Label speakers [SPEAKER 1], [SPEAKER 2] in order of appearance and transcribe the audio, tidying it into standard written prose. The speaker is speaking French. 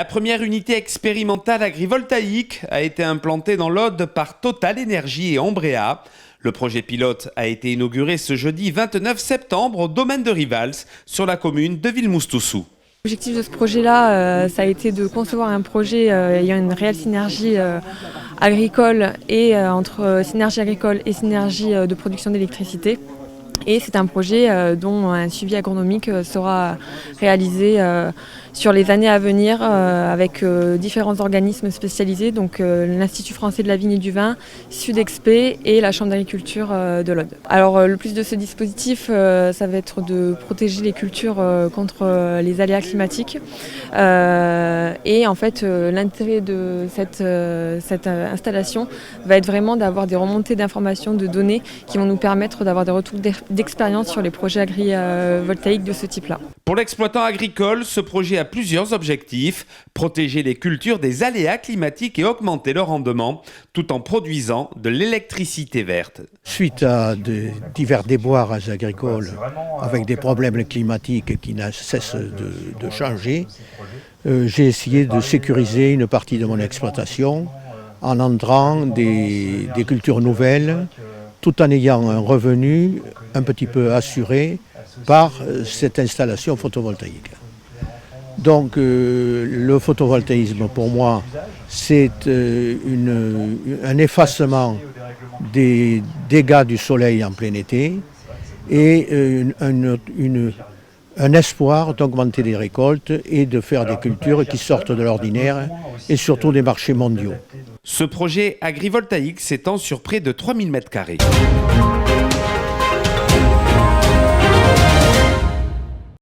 [SPEAKER 1] La première unité expérimentale agrivoltaïque a été implantée dans l'Aude par Total Énergie et Ombrea. Le projet pilote a été inauguré ce jeudi 29 septembre au domaine de Rivals, sur la commune de Villemoustoussou.
[SPEAKER 2] L'objectif de ce projet-là, ça a été de concevoir un projet ayant une réelle synergie agricole et entre synergie agricole et synergie de production d'électricité. Et c'est un projet dont un suivi agronomique sera réalisé sur les années à venir avec différents organismes spécialisés, donc l'Institut français de la vigne et du vin, Sudexp et la Chambre d'agriculture de l'Aude. Alors le plus de ce dispositif, ça va être de protéger les cultures contre les aléas climatiques. Et en fait, l'intérêt de cette installation va être vraiment d'avoir des remontées d'informations, de données qui vont nous permettre d'avoir des retours d'expérience sur les projets agrivoltaïques de ce type-là.
[SPEAKER 1] Pour l'exploitant agricole, ce projet a plusieurs objectifs: protéger les cultures des aléas climatiques et augmenter leur rendement, tout en produisant de l'électricité verte.
[SPEAKER 3] Suite à divers déboires agricoles avec des problèmes climatiques qui ne cessent de changer, j'ai essayé de sécuriser une partie de mon exploitation en entrant des cultures nouvelles, tout en ayant un revenu un petit peu assuré par cette installation photovoltaïque. Donc le photovoltaïsme pour moi c'est un effacement des dégâts du soleil en plein été et un espoir d'augmenter les récoltes et de faire des cultures qui sortent de l'ordinaire et surtout des marchés mondiaux.
[SPEAKER 1] Ce projet agrivoltaïque s'étend sur près de 3000 m².